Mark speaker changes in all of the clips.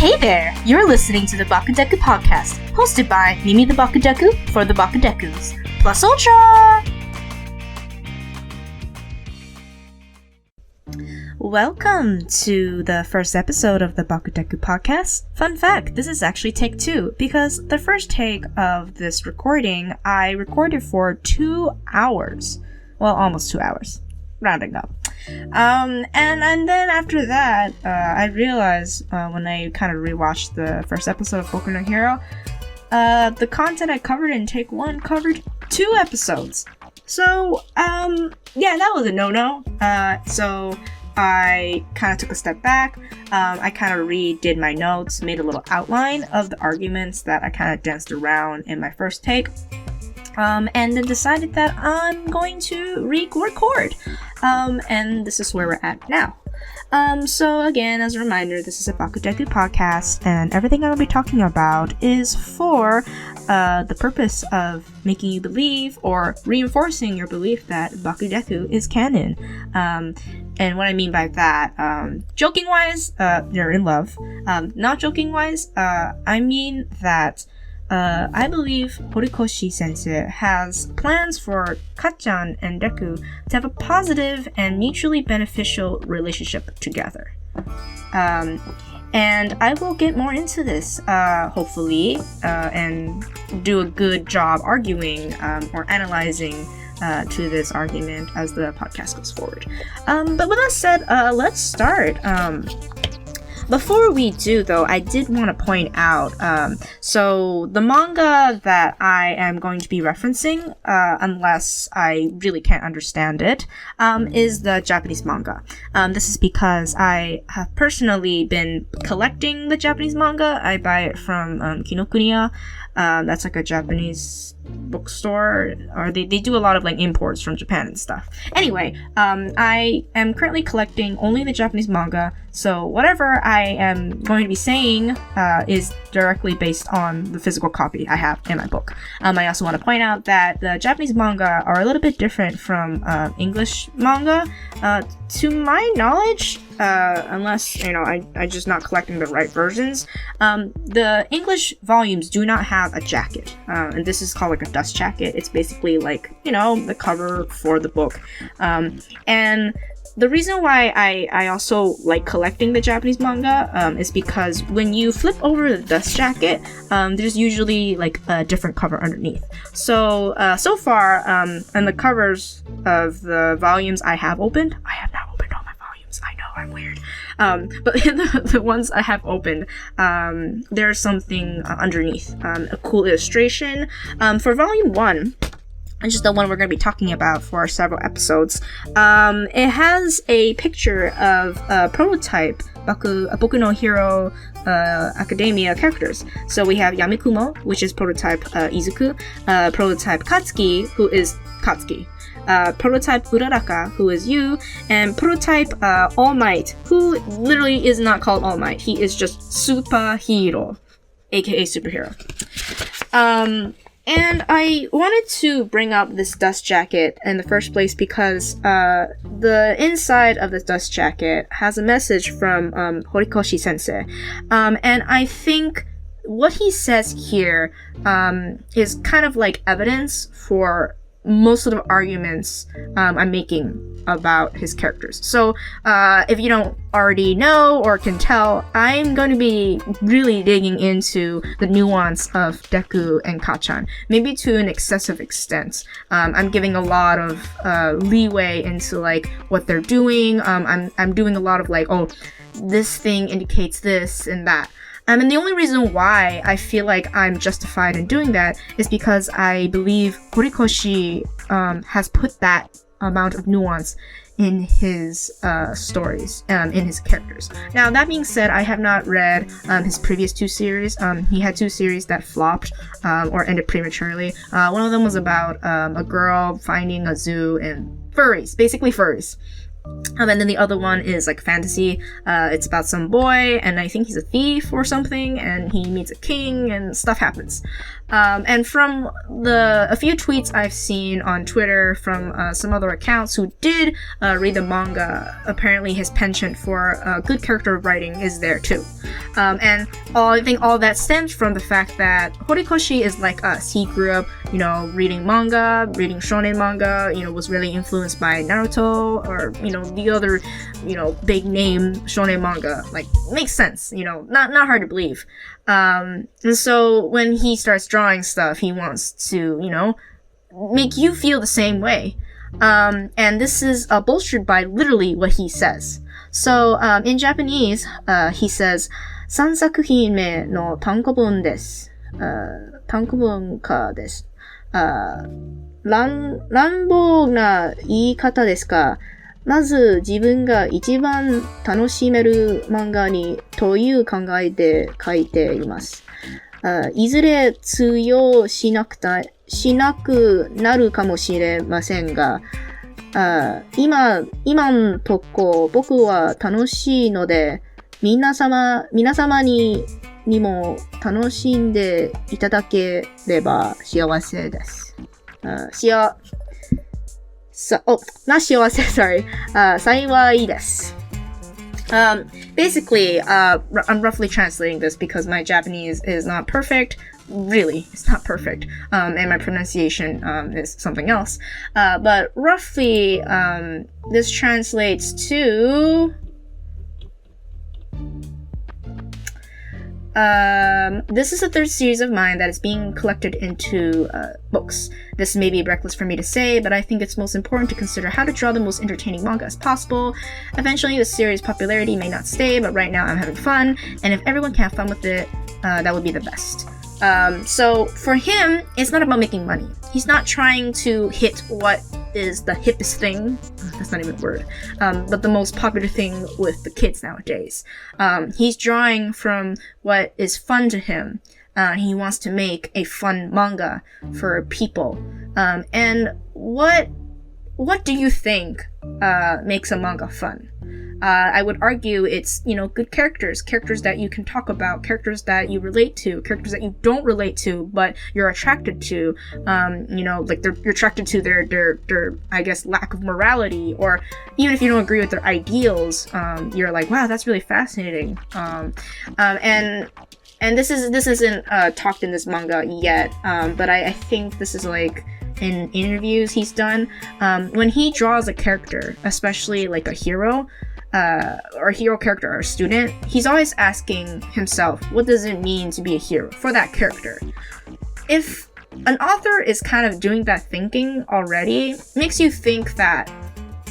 Speaker 1: Hey there! You're listening to the BKDK podcast, hosted by Mimi the BKDK for the BKDKs, plus Ultra! Welcome to the first episode of the BKDK podcast. Fun fact, this is actually take 2, because the first take of this recording, I recorded for 2 hours. Well, almost 2 hours, rounding up. And then after that, I realized when I kind of rewatched the first episode of Boku no Hero, the content I covered in take 1 covered 2 episodes. So, yeah, that was a no-no. So I kind of took a step back. I kind of redid my notes, made a little outline of the arguments that I kind of danced around in my first take. And then decided that I'm going to record. And this is where we're at now. So again, as a reminder, this is a BKDK podcast, and everything I will be talking about is for the purpose of making you believe or reinforcing your belief that BKDK is canon. And what I mean by that, joking-wise, you're in love. Not joking-wise, I mean that I believe Horikoshi sensei has plans for Kacchan and Deku to have a positive and mutually beneficial relationship together. And I will get more into this, hopefully, and do a good job arguing or analyzing to this argument as the podcast goes forward. But with that said, let's start. Before we do, though, I did want to point out, so the manga that I am going to be referencing, unless I really can't understand it, is the Japanese manga. This is because I have personally been collecting the Japanese manga. I buy it from Kinokuniya. That's like a Japanese bookstore, or they do a lot of like imports from Japan and stuff. Anyway, I am currently collecting only the Japanese manga, so whatever I am going to be saying is directly based on the physical copy I have in my book. I also want to point out that the Japanese manga are a little bit different from English manga. To my knowledge, unless, I'm just not collecting the right versions, the English volumes do not have a jacket, and this is called like a dust jacket. It's basically like, the cover for the book, and the reason why I also like collecting the Japanese manga is because when you flip over the dust jacket, there's usually like a different cover underneath. So far, on the covers of the volumes I have opened, I have not opened all my volumes. I know, I'm weird. But in the ones I have opened, there's something underneath, a cool illustration. For volume 1, which is the one we're going to be talking about for several episodes, it has a picture of a prototype Boku no Hero Academia characters. So we have Yamikumo, which is prototype Izuku, prototype Katsuki, who is Katsuki, prototype Uraraka, who is Yu, and prototype All Might, who literally is not called All Might. He is just Superhero, aka superhero. And I wanted to bring up this dust jacket in the first place because the inside of this dust jacket has a message from Horikoshi sensei. And I think what he says here is kind of like evidence for most of the arguments I'm making about his characters. So if you don't already know or can tell, I'm going to be really digging into the nuance of Deku and Kacchan, maybe to an excessive extent. I'm giving a lot of leeway into like what they're doing. I'm doing a lot of like, oh, this thing indicates this and that. And the only reason why I feel like I'm justified in doing that is because I believe Horikoshi has put that amount of nuance in his stories, in his characters. Now, that being said, I have not read his previous 2 series. He had 2 series that flopped or ended prematurely. One of them was about a girl finding a zoo and furries, basically furries. And then the other one is like fantasy. It's about some boy, and I think he's a thief or something, and he meets a king, and stuff happens. And from a few tweets I've seen on Twitter from some other accounts who did read the manga, apparently his penchant for good character writing is there too. And I think all that stems from the fact that Horikoshi is like us. He grew up, reading manga, reading shonen manga, was really influenced by Naruto or, the other, big name shonen manga. Like, makes sense, not hard to believe. And so when he starts drawing stuff, he wants to, make you feel the same way. And this is bolstered by literally what he says. So, in Japanese, he says, 3作品目の単行本です。単行本化です。乱暴な言い方ですが、まず自分が一番楽しめる漫画にという考えで書いています。いずれ通用しなくなるかもしれませんが、今んとこ僕は楽しいので、皆様にも楽しんでいただければ幸せです。not 幸せ, sorry. 幸いです。Basically, I'm roughly translating this because my Japanese is not perfect. Really, it's not perfect. And my pronunciation is something else. But roughly, this translates to... this is the third series of mine that is being collected into books. This may be reckless for me to say, but I think it's most important to consider how to draw the most entertaining manga as possible. Eventually, the series' popularity may not stay, but right now I'm having fun, and if everyone can have fun with it, that would be the best. So for him, it's not about making money. He's not trying to hit what is the hippest thing. That's not even a word. But the most popular thing with the kids nowadays. He's drawing from what is fun to him. He wants to make a fun manga for people. And what do you think makes a manga fun? I would argue it's, good characters that you can talk about, characters that you relate to, characters that you don't relate to, but you're attracted to, like you're attracted to their, I guess, lack of morality, or even if you don't agree with their ideals, you're like, wow, that's really fascinating. And this isn't talked in this manga yet, but I think this is like in interviews he's done. When he draws a character, especially like a hero, or a hero character or a student, he's always asking himself, what does it mean to be a hero for that character? If an author is kind of doing that thinking already, makes you think that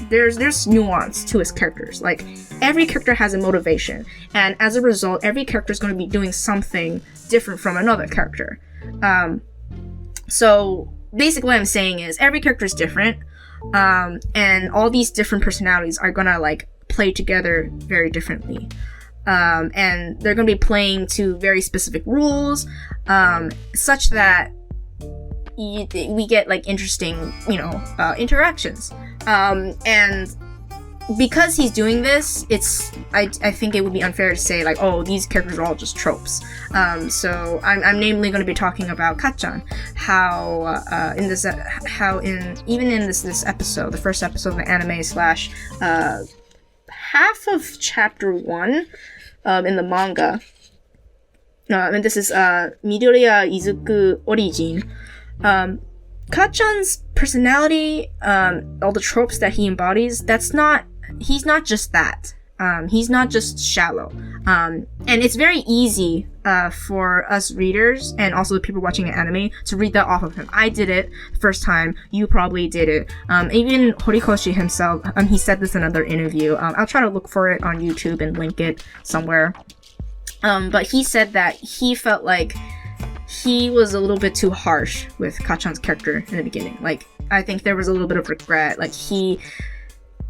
Speaker 1: there's nuance to his characters. Like, every character has a motivation, and as a result, every character is going to be doing something different from another character. So basically what I'm saying is every character is different, and all these different personalities are gonna like play together very differently, and they're going to be playing to very specific rules, such that we get like interesting, interactions. And because he's doing this, I think it would be unfair to say like, oh, these characters are all just tropes. So I'm namely going to be talking about Kacchan, how in this episode, the first episode of the anime / half of chapter 1 in the manga, and this is Midoriya Izuku Origin. Kacchan's personality, all the tropes that he embodies, he's not just that. He's not just shallow. And it's very easy for us readers and also the people watching an anime to read that off of him. I did it the first time. You probably did it. Even Horikoshi himself, he said this in another interview. I'll try to look for it on YouTube and link it somewhere. But he said that he felt like he was a little bit too harsh with Kacchan's character in the beginning. Like, I think there was a little bit of regret. Like, he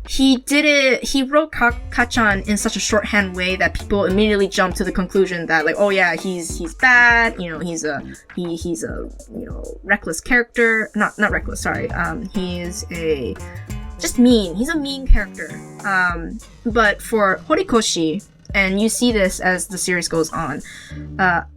Speaker 1: wrote Kacchan in such a shorthand way that people immediately jumped to the conclusion that like, oh yeah, he's bad, he's a reckless character, not reckless, sorry, he's a just mean. He's a mean character. But for Horikoshi, and you see this as the series goes on,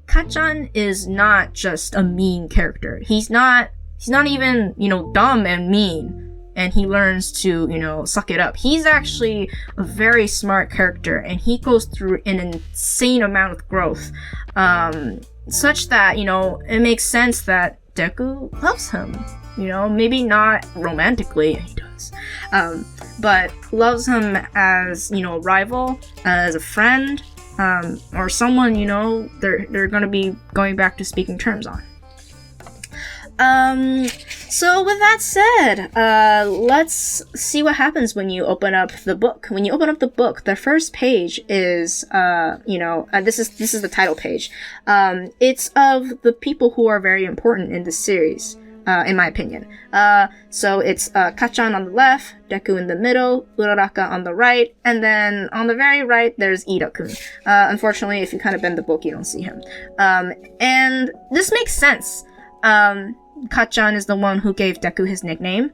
Speaker 1: Kacchan is not just a mean character. He's not even, dumb and mean. And he learns to, suck it up. He's actually a very smart character, and he goes through an insane amount of growth, such that, it makes sense that Deku loves him. Maybe not romantically, he does, but loves him as, a rival, as a friend, or someone, they're gonna be going back to speaking terms on. So with that said, let's see what happens when you open up the book. When you open up the book, the first page is, this is the title page. It's of the people who are very important in this series, in my opinion. So it's, Kacchan on the left, Deku in the middle, Uraraka on the right, and then on the very right, there's Ida-kun. Unfortunately, if you kind of bend the book, you don't see him. And this makes sense. Kacchan is the one who gave Deku his nickname,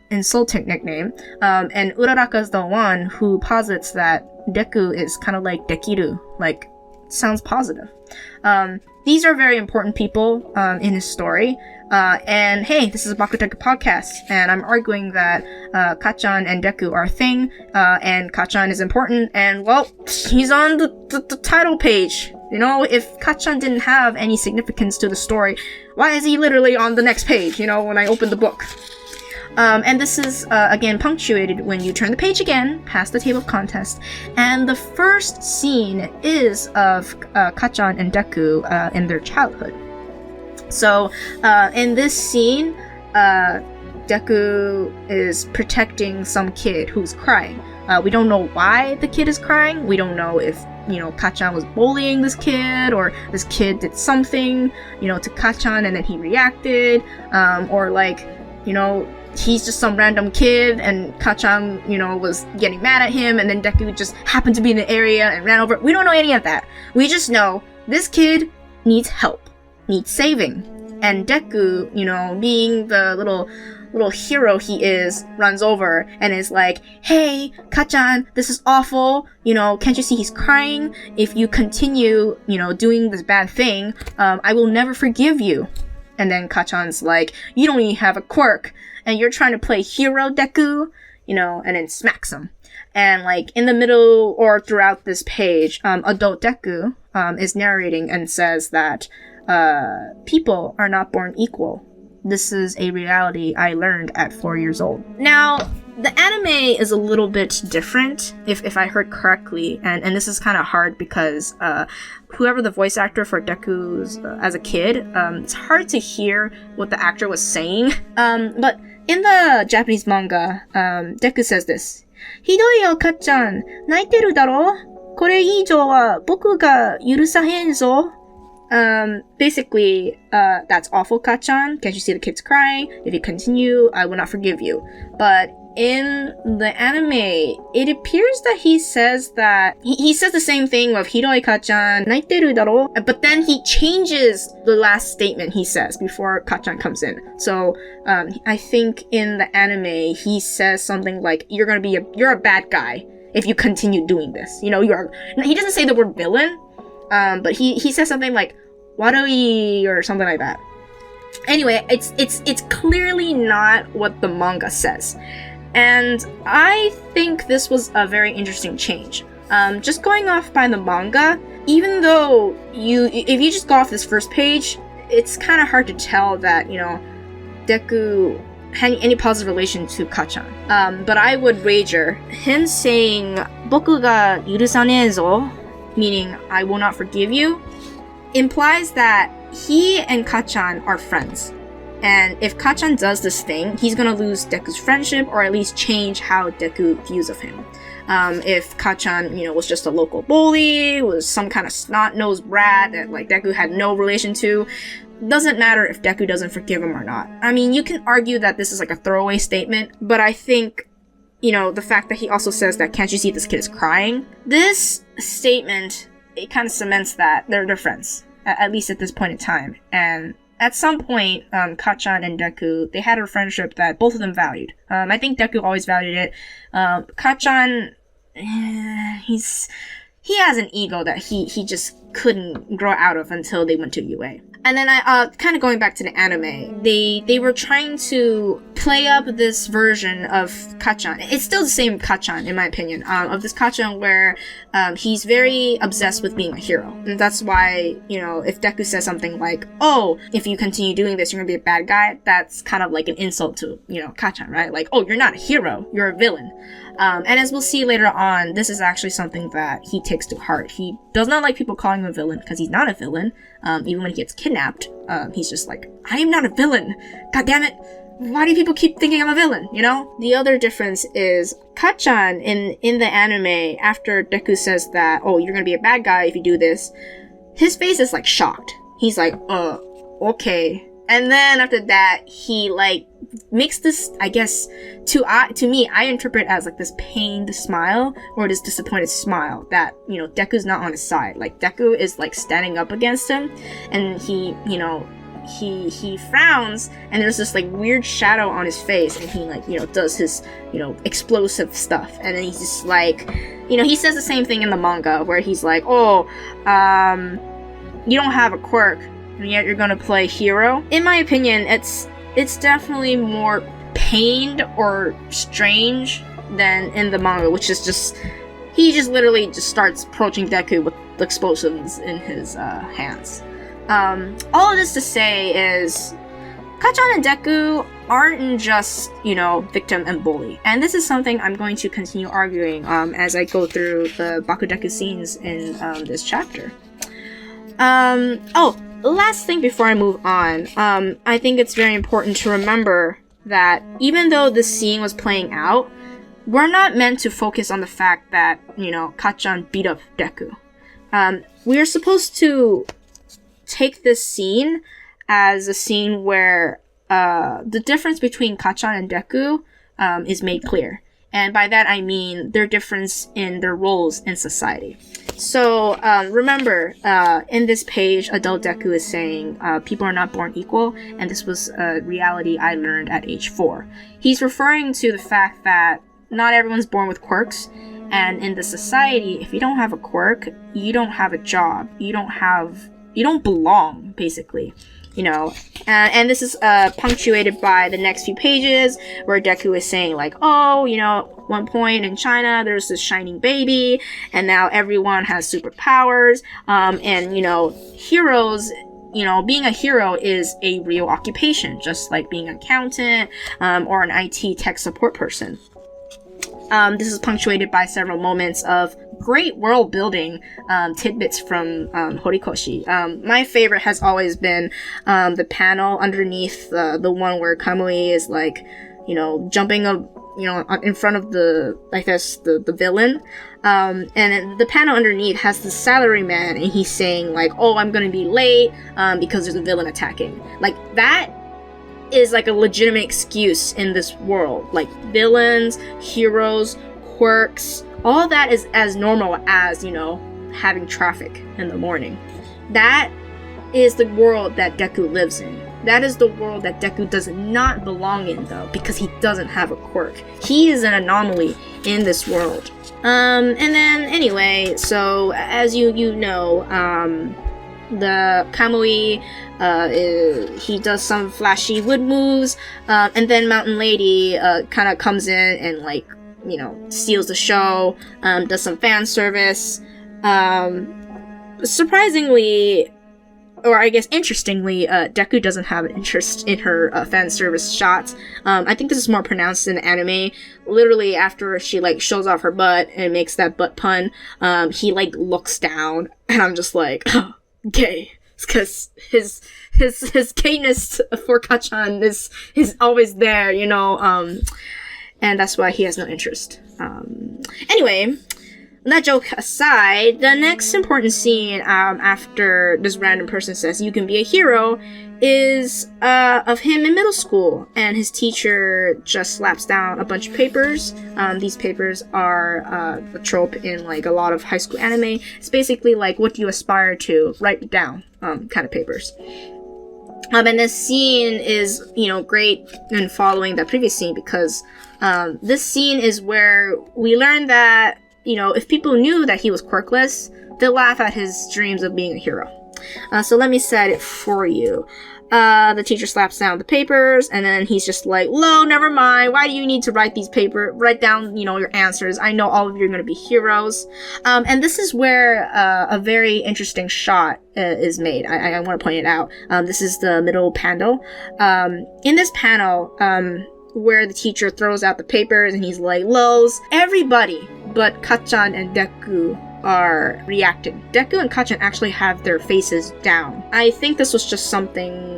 Speaker 1: insulting nickname, and Uraraka is the one who posits that Deku is kind of like Dekiru, like, sounds positive. These are very important people in his story, and hey, this is a Bakuteki podcast, and I'm arguing that Kacchan and Deku are a thing, and Kacchan is important, and well, he's on the title page. If Kacchan didn't have any significance to the story, why is he literally on the next page, when I open the book? And this is, again, punctuated when you turn the page again, past the table of contents, and the first scene is of Kacchan and Deku in their childhood. So, in this scene, Deku is protecting some kid who's crying. We don't know why the kid is crying. We don't know if, Kacchan was bullying this kid, or this kid did something, to Kacchan and then he reacted, or he's just some random kid and Kacchan, was getting mad at him and then Deku just happened to be in the area and ran over. We don't know any of that. We just know this kid needs help, needs saving. And Deku, being the little hero he is, runs over and is like, hey, Kacchan, this is awful. Can't you see he's crying? If you continue, doing this bad thing, I will never forgive you. And then Kacchan's like, you don't even have a quirk, and you're trying to play hero, Deku, and then smacks him. And in the middle or throughout this page, adult Deku is narrating and says that people are not born equal. This is a reality I learned at 4 years old. Now, the anime is a little bit different, if I heard correctly, and this is kind of hard because whoever the voice actor for Deku's as a kid, it's hard to hear what the actor was saying. But in the Japanese manga, Deku says this. Hidoi yo, Kacchan. Naiteru daro? Kore iijou wa boku ga yurusahen zo. Basically, that's awful, Kacchan. Can't you see the kid's crying? If you continue, I will not forgive you. But in the anime, it appears that he says that he says the same thing of Hidoi Kacchan, naiteru daro, but then he changes the last statement he says before Kacchan comes in. So I think in the anime he says something like, you're a bad guy if you continue doing this. He doesn't say the word villain, but he says something like warui or something like that. Anyway, it's clearly not what the manga says. And I think this was a very interesting change. Just going off by the manga, even though if you just go off this first page, it's kind of hard to tell that, Deku had any positive relation to Kacchan. But I would wager him saying, boku ga yurusanee zo, meaning I will not forgive you, implies that he and Kacchan are friends. And if Kacchan does this thing, he's gonna lose Deku's friendship, or at least change how Deku views of him. If Kacchan, was just a local bully, was some kind of snot-nosed brat that, Deku had no relation to, doesn't matter if Deku doesn't forgive him or not. I mean, you can argue that this is a throwaway statement, but I think, the fact that he also says that, can't you see this kid is crying? This statement, it kind of cements that they're friends, at least at this point in time. And at some point, Kacchan and Deku, they had a friendship that both of them valued. I think Deku always valued it. Kacchan, he has an ego that he just couldn't grow out of until they went to UA. And then kind of going back to the anime, they were trying to play up this version of Kacchan. It's still the same Kacchan, in my opinion, of this Kacchan where he's very obsessed with being a hero. And that's why, if Deku says something like, oh, if you continue doing this, you're gonna be a bad guy, that's kind of like an insult to, Kacchan, right? Like, oh, you're not a hero, you're a villain. And as we'll see later on, this is actually something that he takes to heart. He does not like people calling him a villain, because he's not a villain. Even when he gets kidnapped, he's just like, I am not a villain! God damn it! Why do people keep thinking I'm a villain, The other difference is, Kacchan, in the anime, after Deku says that, oh, you're gonna be a bad guy if you do this, his face is, like, shocked. He's like, okay. And then after that, he, like, makes this, I guess, to me, I interpret as, like, this pained smile, or this disappointed smile, that, Deku's not on his side. Like, Deku is, like, standing up against him, and he frowns, and there's this, like, weird shadow on his face, and he, like, does his, explosive stuff, and then he's just, like, he says the same thing in the manga, where he's like, oh, you don't have a quirk, and yet you're gonna play hero. In my opinion, it's definitely more pained or strange than in the manga, which is just, he just literally just starts approaching Deku with explosives in his hands. All of this to say is, Kacchan and Deku aren't just, victim and bully. And this is something I'm going to continue arguing as I go through the Bakudeku scenes in this chapter. Last thing before I move on, I think it's very important to remember that even though this scene was playing out, we're not meant to focus on the fact that, Kacchan beat up Deku. We are supposed to take this scene as a scene where the difference between Kacchan and Deku is made clear. And by that I mean their difference in their roles in society. So remember, in this page, adult Deku is saying people are not born equal, and this was a reality I learned at age 4. He's referring to the fact that not everyone's born with quirks, and in the society, if you don't have a quirk, you don't have a job. You don't belong, basically. And this is punctuated by the next few pages where Deku is saying like, oh, one point in China there's this shining baby, and now everyone has superpowers, and heroes, being a hero is a real occupation, just like being an accountant or an IT tech support person. This is punctuated by several moments of great world building tidbits from Horikoshi. My favorite has always been the panel underneath the one where Kamui is like, jumping up, in front of the villain. And the panel underneath has the salaryman, and he's saying like, oh, I'm gonna be late because there's a villain attacking. Like, that is like a legitimate excuse in this world. Like, villains, heroes, quirks, all that is as normal as, having traffic in the morning. That is the world that Deku lives in. That is the world that Deku does not belong in, though, because he doesn't have a quirk. He is an anomaly in this world. And then, anyway, so, as you know, the Kamui, he does some flashy wood moves, and then Mountain Lady kind of comes in and, like, steals the show, does some fan service. Surprisingly, or I guess interestingly, Deku doesn't have an interest in her fan service shots. I think this is more pronounced in the anime. Literally, after she, like, shows off her butt and makes that butt pun, he, like, looks down, and I'm just like, oh, gay. Because his gayness for Kacchan is always there, and that's why he has no interest. Anyway, that joke aside, the next important scene after this random person says you can be a hero is of him in middle school, and his teacher just slaps down a bunch of papers. These papers are a trope in like a lot of high school anime. It's basically like, what do you aspire to? Write it down kind of papers. And this scene is, great in following the previous scene because this scene is where we learn that, if people knew that he was quirkless, they'll laugh at his dreams of being a hero. So let me set it for you. The teacher slaps down the papers, and then he's just like, "Lo, never mind. Why do you need to write down, your answers? I know all of you are going to be heroes." And this is where a very interesting shot is made. I want to point it out. This is the middle panel. In this panel, where the teacher throws out the papers and he's like, "Los, everybody but Kacchan and Deku are reacting." Deku and Kacchan actually have their faces down. I think this was just something,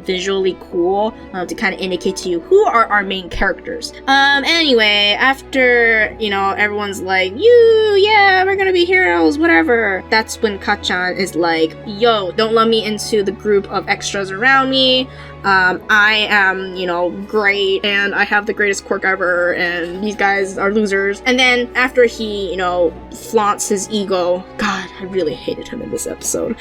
Speaker 1: visually cool to kind of indicate to you who are our main characters. Anyway, after, everyone's like, yeah, we're gonna be heroes, whatever. That's when Kacchan is like, "Yo, don't let me into the group of extras around me. I am, great, and I have the greatest quirk ever, and these guys are losers." And then after he, flaunts his ego, God, I really hated him in this episode.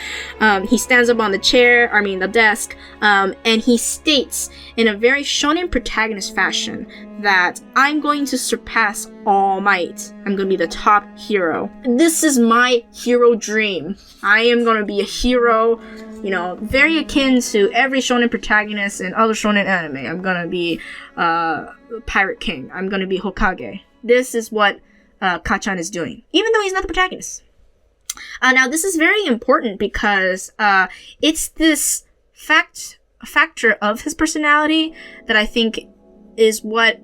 Speaker 1: He stands up on the desk, and he states in a very shonen protagonist fashion that I'm going to surpass All Might. I'm going to be the top hero. This is my hero dream. I am going to be a hero, very akin to every shonen protagonist in other shonen anime. I'm going to be Pirate King. I'm going to be Hokage. This is what Kacchan is doing, even though he's not the protagonist. Now, this is very important because it's this factor of his personality that I think is what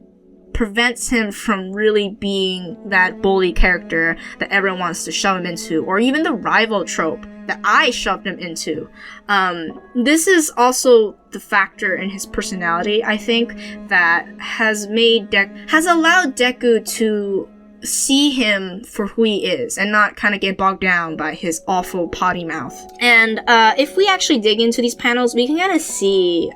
Speaker 1: prevents him from really being that bully character that everyone wants to shove him into, or even the rival trope that I shoved him into. This is also the factor in his personality, I think, that has allowed Deku to see him for who he is and not kind of get bogged down by his awful potty mouth. And if we actually dig into these panels, we can kind of see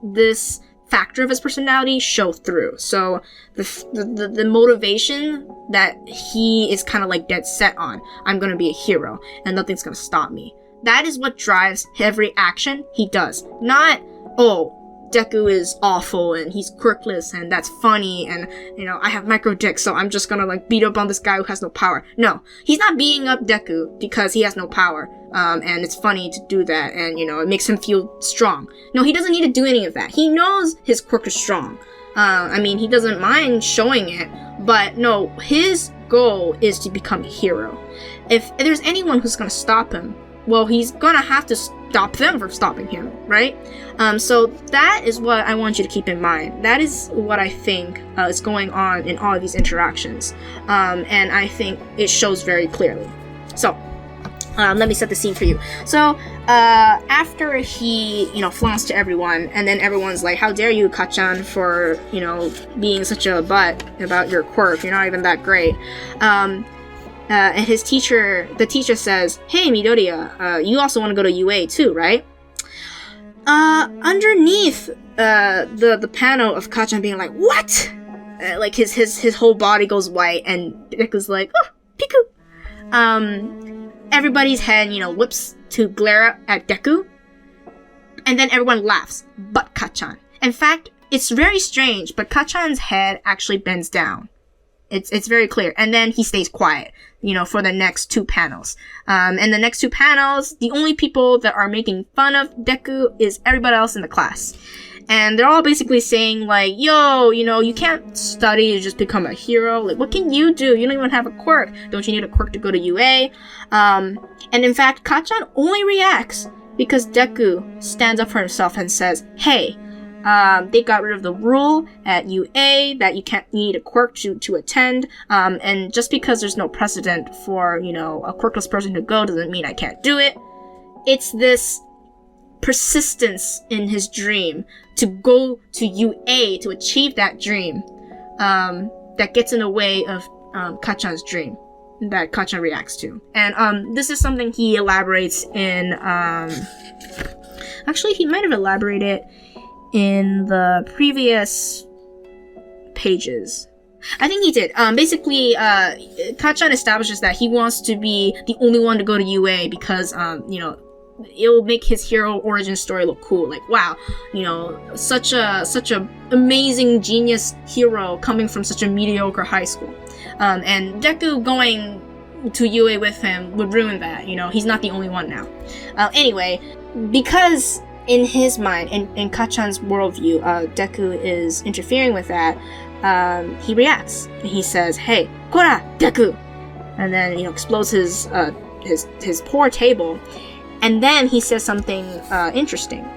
Speaker 1: this factor of his personality show through. So the motivation that he is kind of like dead set on, I'm gonna be a hero and nothing's gonna stop me. That is what drives every action he does. Not, oh, Deku is awful and he's quirkless and that's funny and, I have micro dick, so I'm just gonna like beat up on this guy who has no power. No, he's not beating up Deku because he has no power. And it's funny to do that and, it makes him feel strong. No, he doesn't need to do any of that. He knows his quirk is strong. He doesn't mind showing it, but no, his goal is to become a hero. If there's anyone who's gonna stop him, well, he's gonna have to stop them from stopping him, right? So that is what I want you to keep in mind. That is what I think is going on in all of these interactions. And I think it shows very clearly. So, let me set the scene for you. So, after he, flaunts to everyone, and then everyone's like, "How dare you, Kacchan, for, being such a butt about your quirk, you're not even that great." And the teacher says, "Hey, Midoriya, you also want to go to UA too, right?" Underneath the panel of Kacchan being like, "What?" Like his whole body goes white, and Deku's like, "Oh, Piku." Everybody's head, whips to glare at Deku, and then everyone laughs, but Kacchan. In fact, it's very strange, but Kacchan's head actually bends down. It's very clear. And then he stays quiet, for the next two panels. And the next two panels, the only people that are making fun of Deku is everybody else in the class. And they're all basically saying like, "Yo, you can't study to just become a hero. Like, what can you do? You don't even have a quirk. Don't you need a quirk to go to UA?" And in fact, Kacchan only reacts because Deku stands up for himself and says, "Hey, they got rid of the rule at UA that you need a quirk to attend. And just because there's no precedent for, a quirkless person to go doesn't mean I can't do it." It's this persistence in his dream to go to UA to achieve that dream that gets in the way of Kacchan's dream that Kacchan reacts to. And this is something he elaborates in actually he might have elaborated in the previous pages. I think he did. Basically, Kacchan establishes that he wants to be the only one to go to UA because, it'll make his hero origin story look cool. Like, wow, you know, such a amazing genius hero coming from such a mediocre high school. And Deku going to UA with him would ruin that. You know, he's not the only one now. Anyway, because in his mind, in Kacchan's worldview, Deku is interfering with that. He reacts and he says, "Hey, Kora, Deku!" And then, you know, explodes his poor table. And then he says something interesting.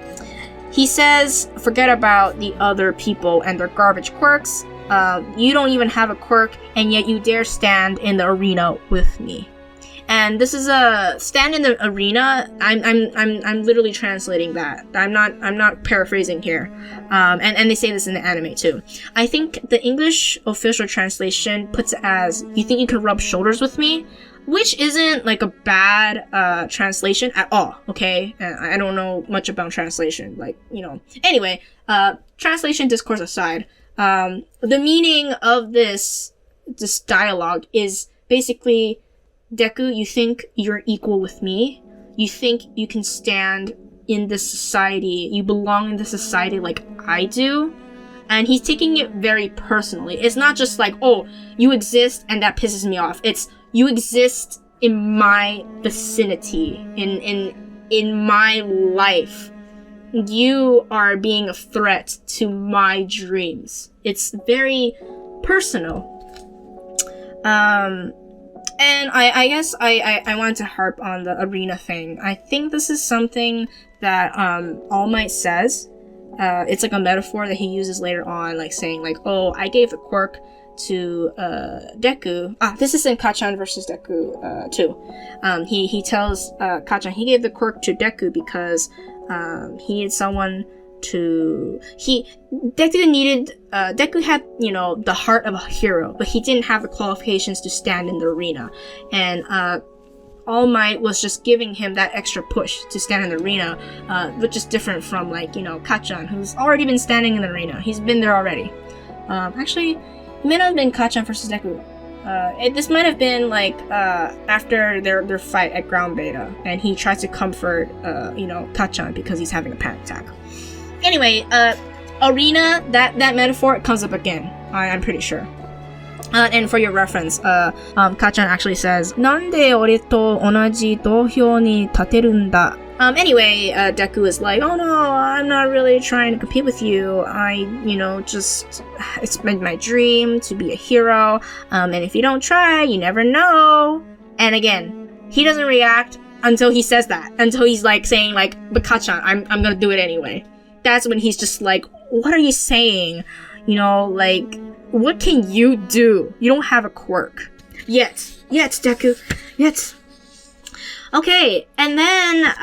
Speaker 1: He says, "Forget about the other people and their garbage quirks. You don't even have a quirk, and yet you dare stand in the arena with me." And this is a stand in the arena. I'm literally translating that. I'm not paraphrasing here. And they say this in the anime too. I think the English official translation puts it as, "You think you can rub shoulders with me?" Which isn't like a bad translation at all, okay? I don't know much about translation, like, you know. Anyway, translation discourse aside, the meaning of this dialogue is basically, Deku, you think you're equal with me? You think you can stand in this society, you belong in this society like I do? And he's taking it very personally. It's not just like, oh, you exist and that pisses me off. It's, you exist in my vicinity, in my life. You are being a threat to my dreams. It's very personal. And I guess I want to harp on the arena thing. I think this is something that All Might says. It's like a metaphor that he uses later on, like saying like, "Oh, I gave the quirk to Deku." This is in Kacchan versus Deku too. He tells Kacchan he gave the quirk to Deku because he needed someone to. Deku had, you know, the heart of a hero, but he didn't have the qualifications to stand in the arena, and All Might was just giving him that extra push to stand in the arena, which is different from, like, you know, Kacchan, who's already been standing in the arena. He's been there already. Actually, it may not have been Kacchan versus Deku. This might have been like after their fight at Ground Beta, and he tries to comfort you know, Kacchan because he's having a panic attack. Anyway, arena, that metaphor comes up again. I'm pretty sure. And for your reference, Kacchan actually says, "Nande ore to onaji dohyou ni tateru n da?" Anyway, Deku is like, "Oh no, I'm not really trying to compete with you. It's been my dream to be a hero. And if you don't try, you never know." And again, he doesn't react until he says that. Until he's like saying like, "But Kacchan, I'm gonna do it anyway." That's when he's just like, "What are you saying? You know, like, what can you do? You don't have a quirk. Yet, Deku, yet." Okay, and then,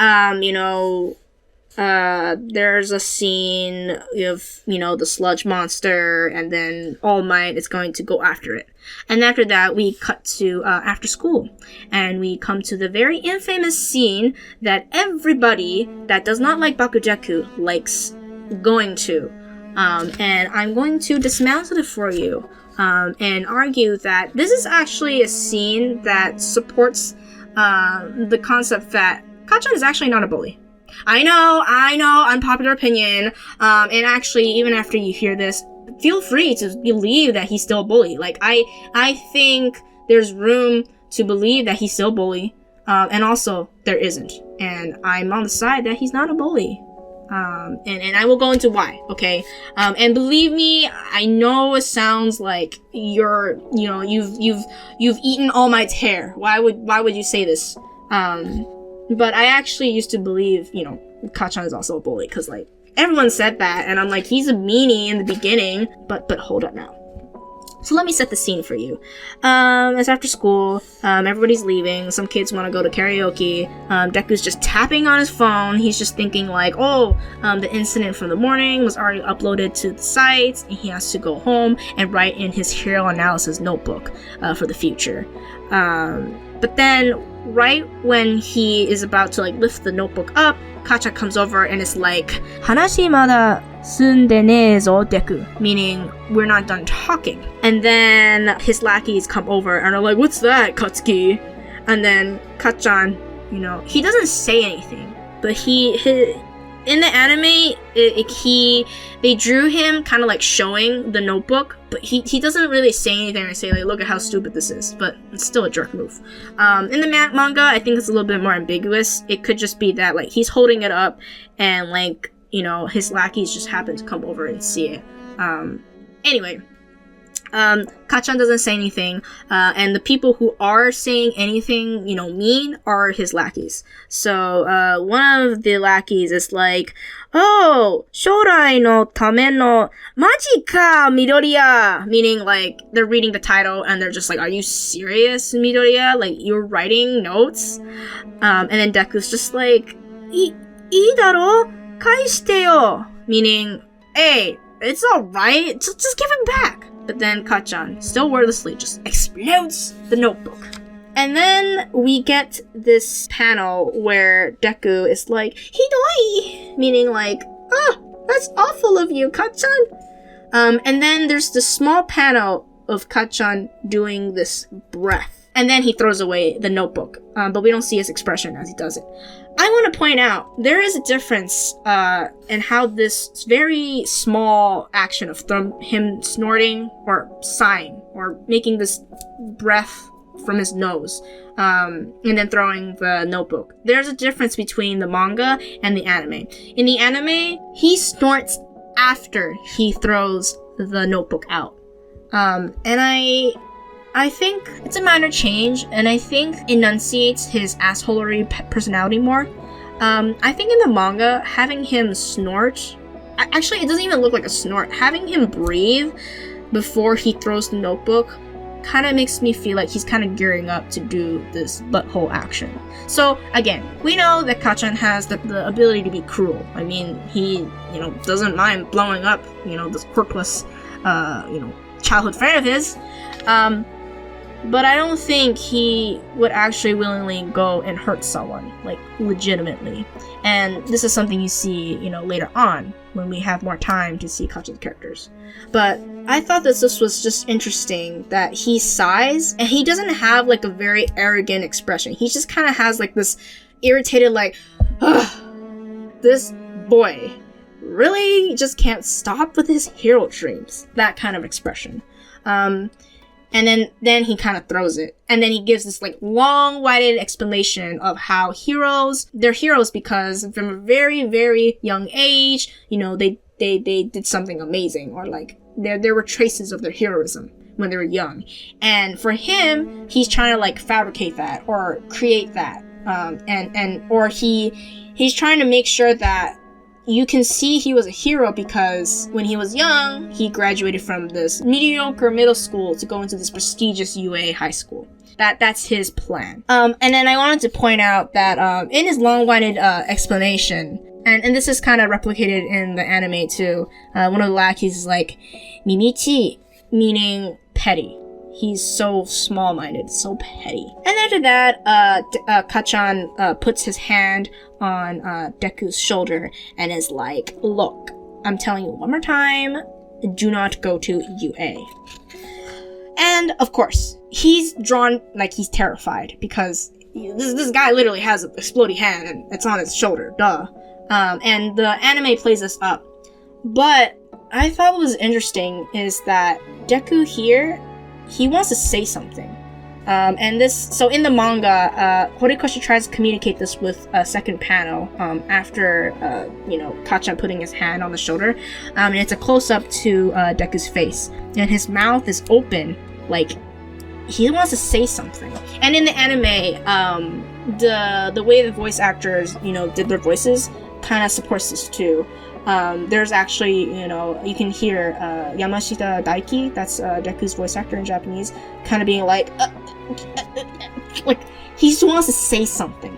Speaker 1: there's a scene of, you know, the sludge monster, and then All Might is going to go after it. And after that, we cut to after school, and we come to the very infamous scene that everybody that does not like Bakudeku likes going to. And I'm going to dismantle it for you, and argue that this is actually a scene that supports the concept that Kacchan is actually not a bully. I know, unpopular opinion, and actually, even after you hear this, feel free to believe that he's still a bully. Like, I think there's room to believe that he's still a bully, and also, there isn't. And I'm on the side that he's not a bully. And I will go into why, okay? And believe me, I know it sounds like you've eaten All Might's hair. Why would you say this? But I actually used to believe, you know, Kacchan is also a bully, because like everyone said that, and I'm like, he's a meanie in the beginning, but hold up now. So let me set the scene for you. It's after school, everybody's leaving, some kids want to go to karaoke, Deku's just tapping on his phone, he's just thinking like, oh, the incident from the morning was already uploaded to the site, and he has to go home and write in his hero analysis notebook for the future. But then, right when he is about to like lift the notebook up, Kacchan comes over and is like, "Hanashi mada sunde ne zo, Deku," meaning we're not done talking. And then his lackeys come over and are like, "What's that, Katsuki?" And then Kacchan, you know, he doesn't say anything. but in the anime, they drew him kind of like showing the notebook, but he doesn't really say anything or say like, look at how stupid this is, but it's still a jerk move. In the manga, I think it's a little bit more ambiguous. It could just be that like he's holding it up and like, you know, his lackeys just happen to come over and see it. Anyway, Kacchan doesn't say anything, and the people who are saying anything, you know, mean are his lackeys. So, one of the lackeys is like, oh, 将来のためのマジか, Midoriya! Meaning, like, they're reading the title and they're just like, are you serious, Midoriya? Like, you're writing notes? And then Deku's just like, いいだろ? 返してよ! Meaning, hey, it's alright, just give it back. But then Kacchan, still wordlessly, just explodes the notebook. And then we get this panel where Deku is like, hidoi! Meaning like, that's awful of you, Kacchan! And then there's this small panel of Kacchan doing this breath. And then he throws away the notebook. But we don't see his expression as he does it. I want to point out, there is a difference in how this very small action of him snorting or sighing or making this breath from his nose and then throwing the notebook. There's a difference between the manga and the anime. In the anime, he snorts after he throws the notebook out. And I think it's a minor change, and I think enunciates his assholery personality more. I think in the manga, having him snort... Actually, it doesn't even look like a snort. Having him breathe before he throws the notebook kind of makes me feel like he's kind of gearing up to do this butthole action. So, again, we know that Kacchan has the ability to be cruel. I mean, he, you know, doesn't mind blowing up, you know, this quirkless, you know, childhood friend of his. But I don't think he would actually willingly go and hurt someone, like, legitimately. And this is something you see, you know, later on, when we have more time to see Kacchan's characters. But I thought that this was just interesting, that he sighs, and he doesn't have, like, a very arrogant expression. He just kind of has, like, this irritated, like, ugh, this boy really just can't stop with his hero dreams. That kind of expression. And then he kind of throws it. And then he gives this like long-winded explanation of how they're heroes because from a very, very young age, you know, they did something amazing, or like there were traces of their heroism when they were young. And for him, he's trying to like fabricate that or create that. Or he's trying to make sure that you can see he was a hero because when he was young, he graduated from this mediocre middle school to go into this prestigious UA high school. That's his plan. And then I wanted to point out that in his long-winded explanation, and this is kind of replicated in the anime too, one of the lackeys is like, Mimichi, meaning petty. He's so small-minded, so petty. And after that, Kacchan puts his hand on Deku's shoulder and is like, look, I'm telling you one more time, do not go to UA. And, of course, he's drawn like he's terrified because this guy literally has an exploding hand and it's on his shoulder, duh. And the anime plays this up. But I thought what was interesting is that Deku here, he wants to say something. So in the manga, Horikoshi tries to communicate this with a second panel, after, Kacchan putting his hand on the shoulder. And it's a close-up to, Deku's face. And his mouth is open, like, he wants to say something. And in the anime, the way the voice actors, did their voices kind of supports this too. There's actually, you can hear Yamashita Daiki, that's Deku's voice actor in Japanese, kind of being like he just wants to say something.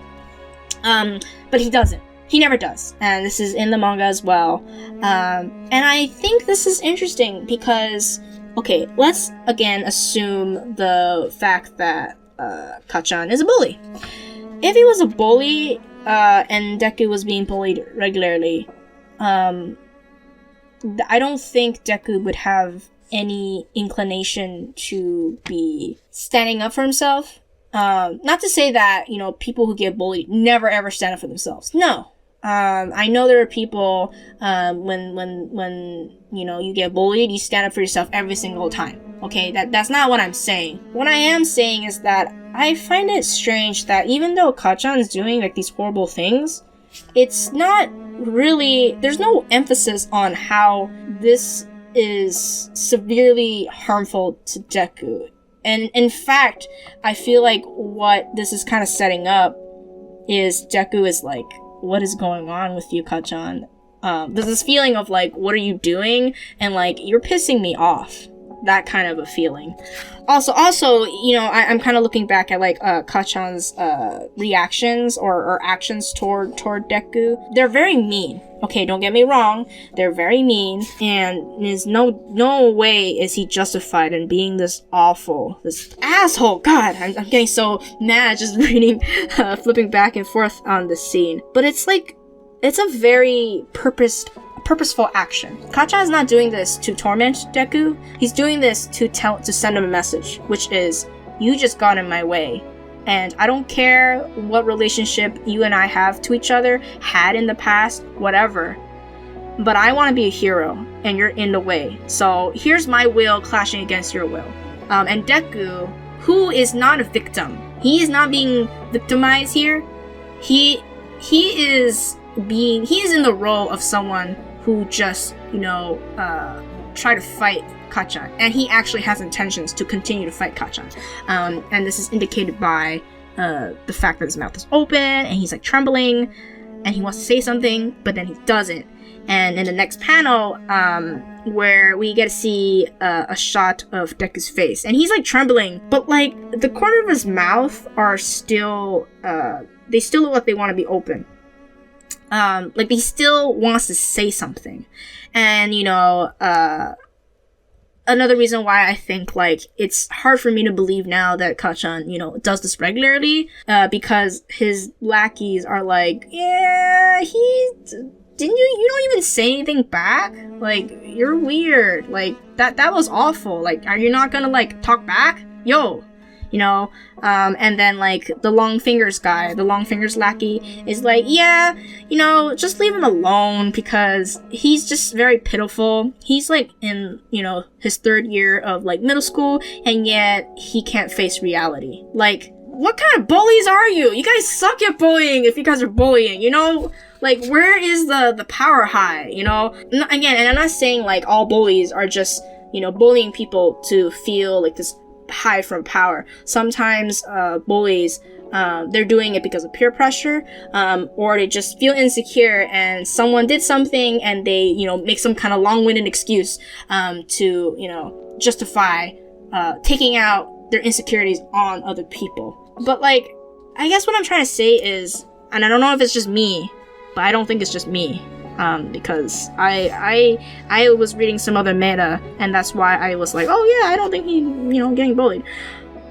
Speaker 1: But he doesn't. He never does. And this is in the manga as well. And I think this is interesting because, okay, let's again assume the fact that Kacchan is a bully. If he was a bully, and Deku was being bullied regularly, I don't think Deku would have any inclination to be standing up for himself. Not to say that, people who get bullied never ever stand up for themselves. No. I know there are people, when you get bullied, you stand up for yourself every single time. Okay, that's not what I'm saying. What I am saying is that I find it strange that even though Kacchan's doing like these horrible things, it's not really, there's no emphasis on how this is severely harmful to Deku. And in fact, I feel like what this is kind of setting up is Deku is like, what is going on with you, Kacchan? There's this feeling of like, what are you doing? And like, you're pissing me off. That kind of a feeling. Also, I'm kind of looking back at like Kacchan's reactions or actions toward Deku. They're very mean. Okay, don't get me wrong. They're very mean, and there's no way is he justified in being this awful, this asshole. God, I'm getting so mad just reading, flipping back and forth on this scene. But it's like, it's a very purposeful action. Kacchan is not doing this to torment Deku. He's doing this to send him a message, which is, you just got in my way. And I don't care what relationship you and I have to each other, had in the past, whatever. But I want to be a hero, and you're in the way. So here's my will clashing against your will. And Deku, who is not a victim, he is not being victimized here. He is in the role of someone who just, try to fight Kacchan. And he actually has intentions to continue to fight Kacchan. And this is indicated by the fact that his mouth is open, and he's like trembling, and he wants to say something, but then he doesn't. And in the next panel, where we get to see a shot of Deku's face, and he's like trembling, but like the corner of his mouth are still, they still look like they want to be open. Like he still wants to say something. And, another reason why I think, like, it's hard for me to believe now that Kacchan, does this regularly, because his lackeys are like, yeah, you don't even say anything back? Like, you're weird. Like, that was awful. Like, are you not gonna, like, talk back? Yo! And then like the long fingers lackey is like, yeah, just leave him alone because he's just very pitiful. He's like in, his 3rd year of like middle school, and yet he can't face reality. Like, what kind of bullies are you? You guys suck at bullying if you guys are bullying, Like, where is the power high, Again, and I'm not saying like all bullies are just, bullying people to feel like this high from power. Sometimes bullies, they're doing it because of peer pressure, or they just feel insecure and someone did something and they, make some kind of long-winded excuse to, justify taking out their insecurities on other people. But like, I guess what I'm trying to say is, and I don't know if it's just me, but I don't think it's just me. Because I was reading some other meta, and that's why I was like, oh yeah, I don't think he's, getting bullied.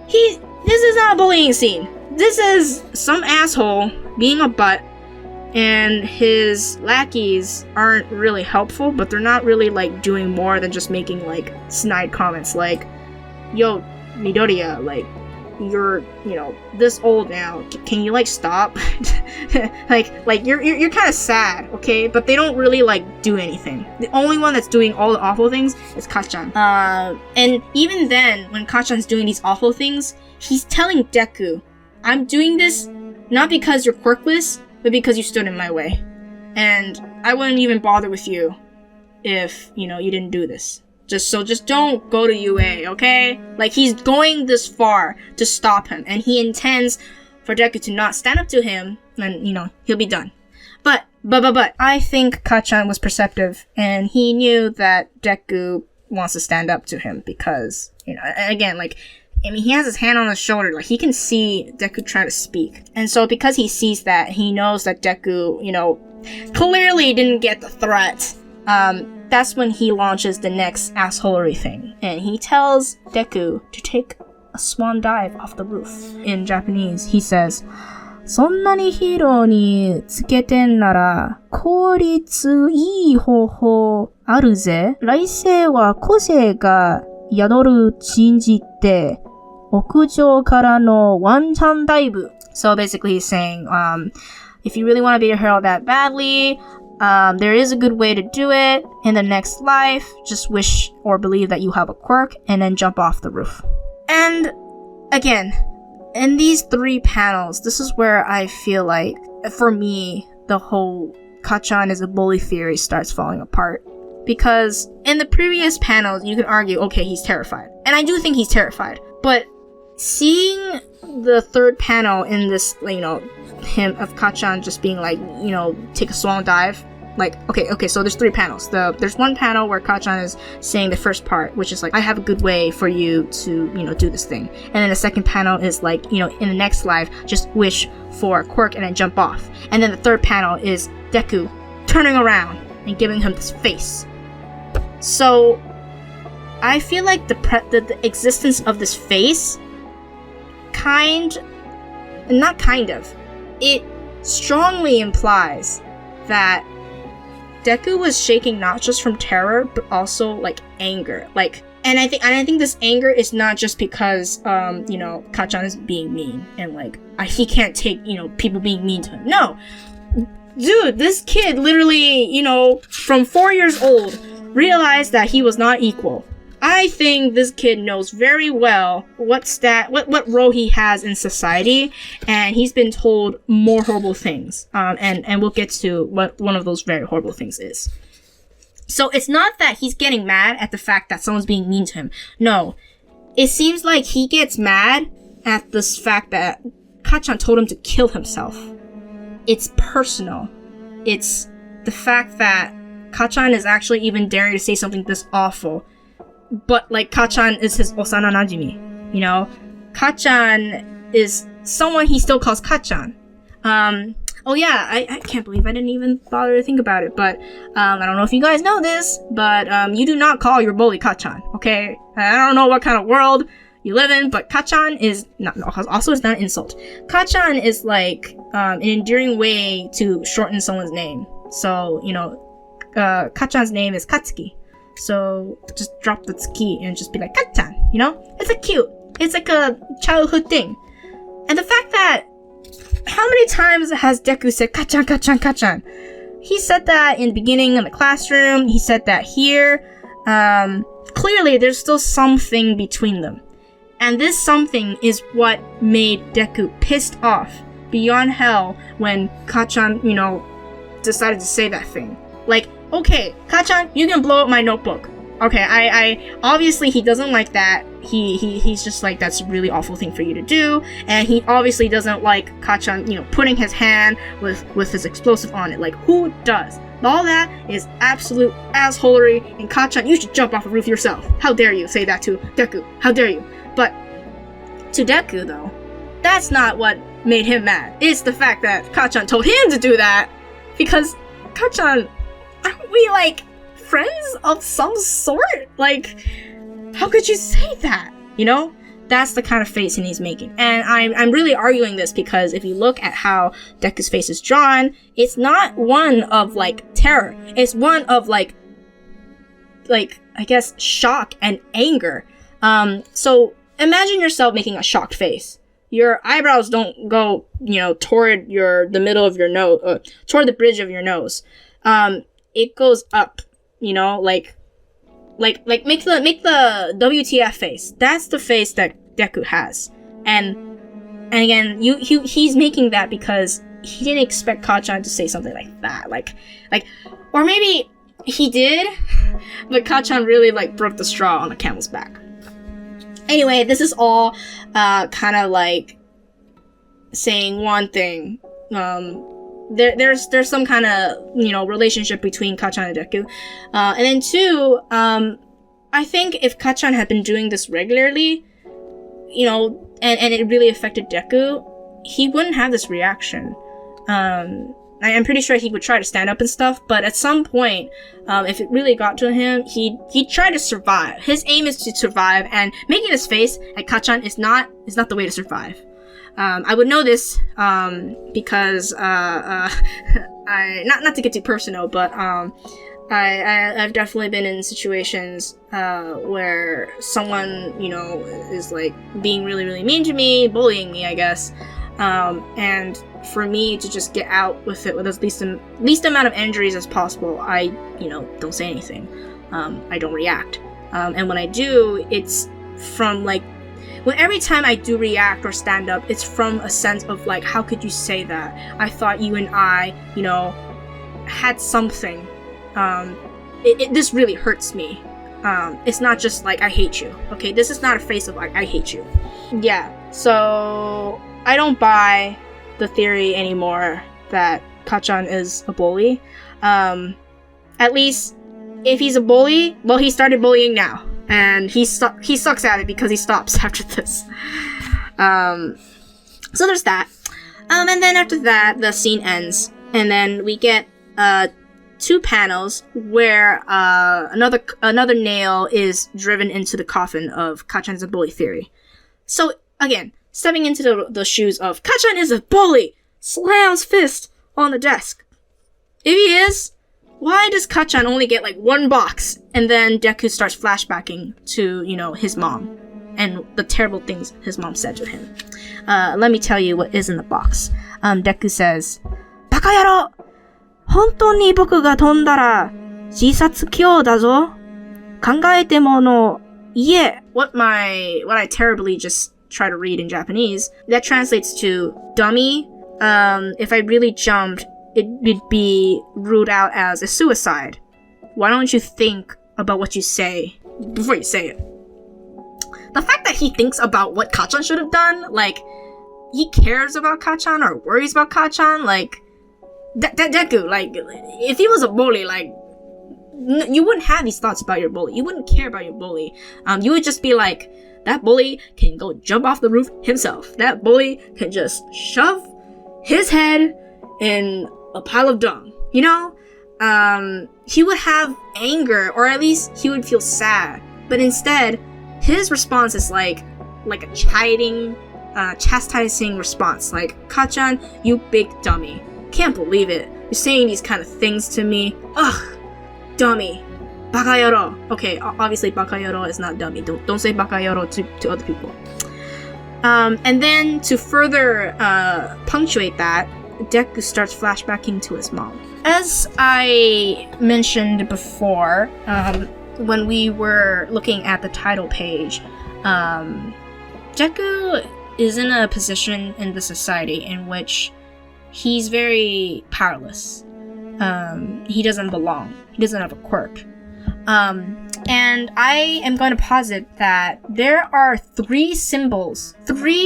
Speaker 1: This is not a bullying scene. This is some asshole being a butt, and his lackeys aren't really helpful, but they're not really, like, doing more than just making, like, snide comments like, yo, Midoriya, like, you're, this old now. Can you, like, stop? like you're kind of sad, okay? But they don't really, like, do anything. The only one that's doing all the awful things is Kacchan. And even then, when Kacchan's doing these awful things, he's telling Deku, I'm doing this not because you're quirkless, but because you stood in my way. And I wouldn't even bother with you if, you didn't do this. Just don't go to UA, okay? Like, he's going this far to stop him, and he intends for Deku to not stand up to him, and, he'll be done. But, I think Kacchan was perceptive, and he knew that Deku wants to stand up to him, because, again, like, he has his hand on his shoulder, like, he can see Deku trying to speak. And so, because he sees that, he knows that Deku, clearly didn't get the threat. That's when he launches the next assholery thing. And he tells Deku to take a swan dive off the roof. In Japanese, he says, そんなにヒーローにつけてんなら、効率いい方法あるぜ。来世は個性が宿る信じて、屋上からのワンチャンダイブ. So basically he's saying, if you really want to be a hero that badly, there is a good way to do it. In the next life, just wish or believe that you have a quirk and then jump off the roof. And again, in these 3 panels, this is where I feel like, for me, the whole Kacchan is a bully theory starts falling apart. Because in the previous panels, you can argue, okay, he's terrified. And I do think he's terrified. But seeing the 3rd panel in this, him of Kacchan just being like, take a swan dive. Like, okay, so there's 3 panels. There's one panel where Kacchan is saying the first part, which is like, I have a good way for you to, do this thing. And then the second panel is like, in the next life, just wish for a quirk and then jump off. And then the 3rd panel is Deku turning around and giving him this face. So, I feel like the existence of this face it strongly implies that Deku was shaking not just from terror, but also like anger. And I think this anger is not just because Kacchan is being mean and he can't take people being mean to him. No, dude, this kid literally from 4 years old realized that he was not equal. I think this kid knows very well what role he has in society, and he's been told more horrible things. And we'll get to what one of those very horrible things is. So it's not that he's getting mad at the fact that someone's being mean to him. No, it seems like he gets mad at this fact that Kacchan told him to kill himself. It's personal. It's the fact that Kacchan is actually even daring to say something this awful. But Kacchan is his Osana Najimi, Kacchan is someone he still calls Kacchan. I can't believe I didn't even bother to think about it, but I don't know if you guys know this, but you do not call your bully Kacchan, okay? I don't know what kind of world you live in, but Kacchan is not an insult. Kacchan is an endearing way to shorten someone's name. So, Kacchan's name is Katsuki. So just drop the tsuki and just be like Kacchan, it's like a childhood thing. And the fact that, how many times has Deku said Kacchan, Kacchan, Kacchan? He said that in the beginning of the classroom, he said that here. Clearly there's still something between them. And this something is what made Deku pissed off beyond hell when Kacchan, decided to say that thing. Okay, Kacchan, you can blow up my notebook. Okay, I obviously he doesn't like that. He's just like, that's a really awful thing for you to do, and he obviously doesn't like Kacchan, putting his hand with his explosive on it. Who does? All that is absolute assholery, and Kacchan, you should jump off a roof yourself. How dare you say that to Deku? How dare you? But to Deku, though, that's not what made him mad. It's the fact that Kacchan told him to do that, because Kacchan, aren't we friends of some sort? How could you say that? That's the kind of face he's making. And I'm really arguing this because if you look at how Deku's face is drawn, it's not one of terror. It's one of I guess shock and anger. So imagine yourself making a shocked face. Your eyebrows don't go, toward the middle of your nose, toward the bridge of your nose. It goes up, make the WTF face. That's the face that Deku has. And again, he's making that because he didn't expect Kacchan to say something like that. Or maybe he did, but Kacchan really broke the straw on the camel's back. Anyway, this is all kind of saying one thing. There's some kind of relationship between Kacchan and Deku, and then 2, I think if Kacchan had been doing this regularly, and it really affected Deku, he wouldn't have this reaction. I'm pretty sure he would try to stand up and stuff, but at some point, if it really got to him, he'd try to survive. His aim is to survive, and making his face at Kacchan is not the way to survive. I would know this because I not to get too personal, but I've definitely been in situations where someone is being really, really mean to me, bullying me, I guess. And for me to just get out with it with as least amount of injuries as possible, I, don't say anything. I don't react. And when I do, it's from like, when every time I do react or stand up, it's from a sense of like, how could you say that? I thought you and I, had something. This really hurts me. It's not just like, I hate you. Okay, this is not a face of like, I hate you. Yeah, so I don't buy the theory anymore that Kacchan is a bully. At least, if he's a bully, well, he started bullying now. And he sucks at it because he stops after this. So there's that. And then after that, the scene ends. And then we get 2 panels where another nail is driven into the coffin of Kacchan's a bully theory. So again, stepping into the shoes of Kacchan is a bully, slams fist on the desk. If he is, why does Kacchan only get like 1 box? And then Deku starts flashbacking to, his mom and the terrible things his mom said to him. Let me tell you what is in the box. Deku says, "Bakayaro! 本当に僕が飛んだら自殺狂だぞ。考えてもの家." What I terribly just try to read in Japanese, that translates to dummy. If I really jumped, it would be ruled out as a suicide. Why don't you think about what you say before you say it? The fact that he thinks about what Kacchan should have done, like, he cares about Kacchan or worries about Kacchan, like, Deku, like, if he was a bully, like, you wouldn't have these thoughts about your bully. You wouldn't care about your bully. You would just be like, that bully can go jump off the roof himself. That bully can just shove his head in a pile of dung, he would have anger, or at least he would feel sad. But instead, his response is like a chastising response. Like, Kacchan, you big dummy. Can't believe it. You're saying these kind of things to me. Ugh, dummy. Bakayoro. Okay, obviously bakayoro is not dummy. Don't say bakayoro to other people. And then to further punctuate that, Deku starts flashbacking to his mom. As I mentioned before, when we were looking at the title page, Deku is in a position in the society in which he's very powerless. He doesn't belong. He doesn't have a quirk. And I am going to posit that there are 3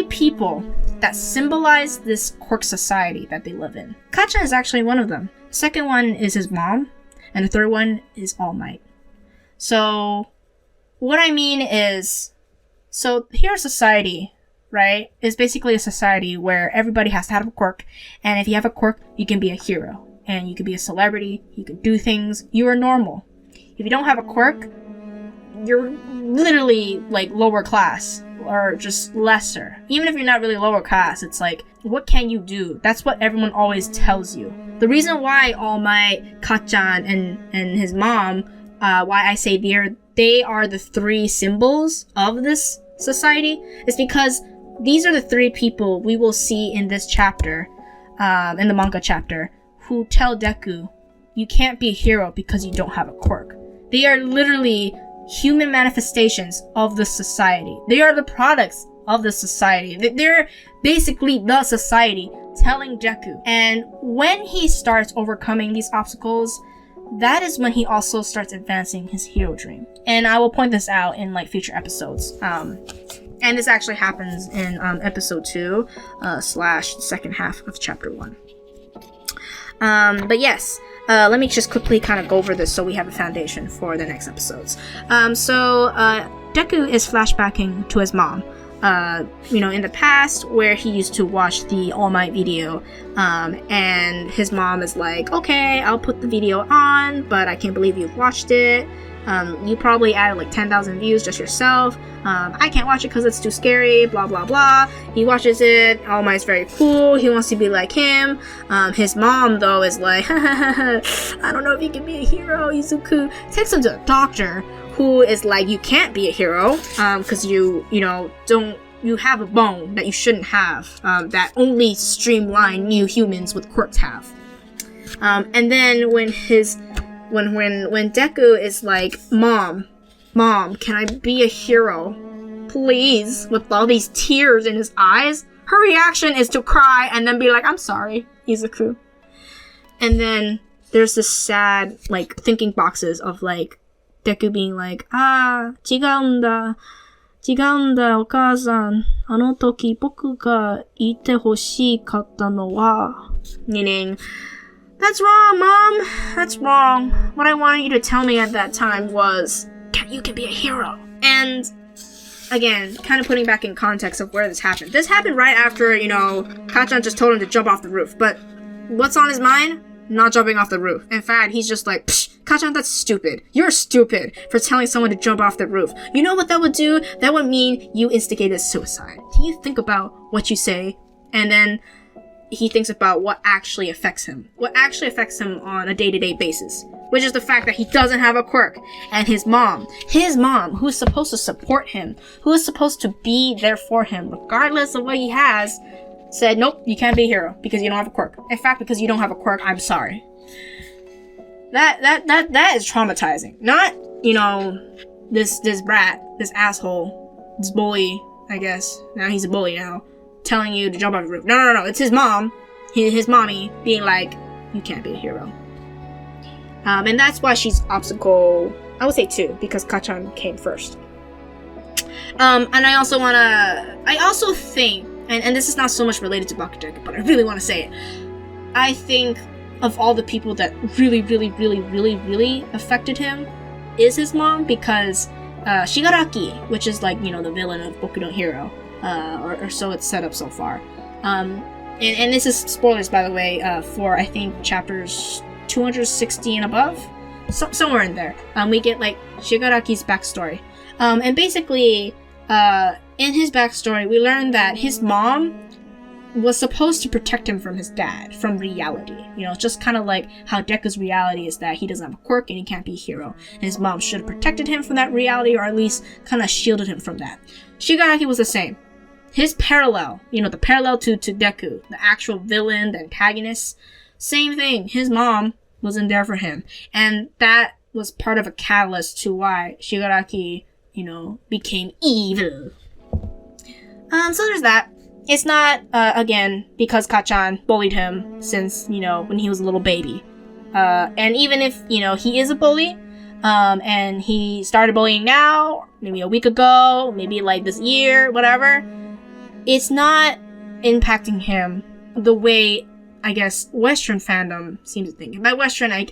Speaker 1: people that symbolize this quirk society that they live in. Kacchan is actually one of them. The second one is his mom, and the third one is All Might. So, what I mean is, so here society, right, is basically a society where everybody has to have a quirk, and if you have a quirk, you can be a hero, and you can be a celebrity, you can do things, you are normal. If you don't have a quirk, you're literally like lower class or just lesser. Even if you're not really lower class, it's like, what can you do? That's what everyone always tells you. The reason why All Might, Kacchan, and his mom, why I say they are the 3 symbols of this society, is because these are the 3 people we will see in this chapter, in the manga chapter, who tell Deku, you can't be a hero because you don't have a quirk. They are literally human manifestations of the society. They are the products of the society. They're basically the society telling Deku. And when he starts overcoming these obstacles, that is when he also starts advancing his hero dream. And I will point this out in like future episodes. And this actually happens in episode 2 / second half of chapter 1. But yes, let me just quickly kind of go over this so we have a foundation for the next episodes. So Deku is flashbacking to his mom. In the past, where he used to watch the All Might video, and his mom is like, okay, I'll put the video on, but I can't believe you've watched it. You probably added like 10,000 views just yourself. I can't watch it because it's too scary, blah blah blah. He watches it, All Might's very cool, he wants to be like him. His mom though is like, I don't know if you can be a hero, Izuku. Takes him to a doctor who is like, you can't be a hero, because you don't you have a bone that you shouldn't have, that only streamlined new humans with quirks have. And then when Deku is like, Mom, can I be a hero? Please, with all these tears in his eyes, her reaction is to cry and then be like, I'm sorry, Izuku. And then there's this sad, like, thinking boxes of, like, Deku being like, 違うんだ, お母さん. あの時僕がいてほしかったのは. Meaning, that's wrong, Mom. That's wrong. What I wanted you to tell me at that time was, you can be a hero. And again, kind of putting back in context of where this happened. This happened right after, Kacchan just told him to jump off the roof. But what's on his mind? Not jumping off the roof. In fact, he's just like, Psh, Kacchan, that's stupid. You're stupid for telling someone to jump off the roof. You know what that would do? That would mean you instigated suicide. Can you think about what you say? And then he thinks about what actually affects him. What actually affects him on a day-to-day basis. Which is the fact that he doesn't have a quirk. And his mom, who's supposed to support him, who is supposed to be there for him, regardless of what he has, said, nope, you can't be a hero because you don't have a quirk. In fact, because you don't have a quirk, I'm sorry. That is traumatizing. Not, this brat, this asshole, this bully, I guess. Now he's a bully now. Telling you to jump off the roof. No. It's his mom, his mommy, being like, you can't be a hero. And that's why she's obstacle, I would say 2, because Kacchan came first. And I also think, and this is not so much related to Bakudeku, but I really want to say it. I think of all the people that really, really, really, really, really affected him is his mom, because Shigaraki, which is like, the villain of Boku no Hero, or so it's set up so far. And this is spoilers, by the way, for I think chapters 260 and above, somewhere in there. We get like Shigaraki's backstory, and basically, in his backstory, we learn that his mom was supposed to protect him from his dad, from reality. Just kind of like how Deku's reality is that he doesn't have a quirk and he can't be a hero. And his mom should have protected him from that reality, or at least kind of shielded him from that. Shigaraki was the same. His parallel, the parallel to Deku, the actual villain, the antagonist, same thing. His mom wasn't there for him. And that was part of a catalyst to why Shigaraki, became evil. So there's that. It's not, again, because Kacchan bullied him since, when he was a little baby. And even if, he is a bully, and he started bullying now, maybe a week ago, maybe like this year, whatever, it's not impacting him the way, I guess, Western fandom seems to think. By Western, I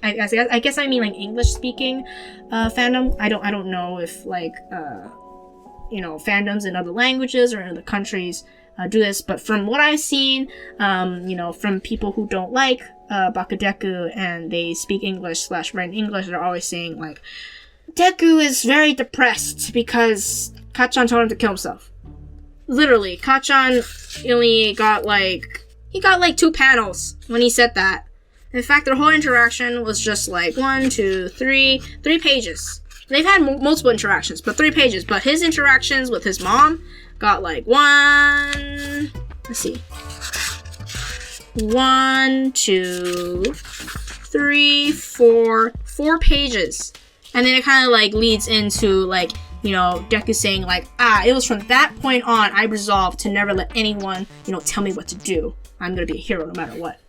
Speaker 1: guess I mean like English-speaking fandom. I don't know if like fandoms in other languages or in other countries do this, but from what I've seen, from people who don't like Bakudeku and they speak English / write in English, they're always saying like, Deku is very depressed because Kacchan told him to kill himself. Literally, Kacchan only got like 2 panels when he said that. In fact, their whole interaction was just like 1, 2, 3 pages. They've had multiple interactions, but 3 pages. But his interactions with his mom got like 1, 2, 3, 4 pages. And then it kind of like leads into like, Deku saying like, it was from that point on I resolved to never let anyone, tell me what to do. I'm gonna be a hero no matter what.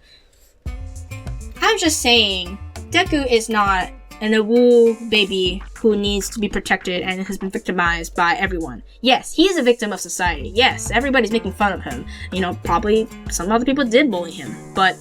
Speaker 1: I'm just saying, Deku is not an Awu baby who needs to be protected and has been victimized by everyone. Yes, he is a victim of society. Yes, everybody's making fun of him. Probably some other people did bully him, but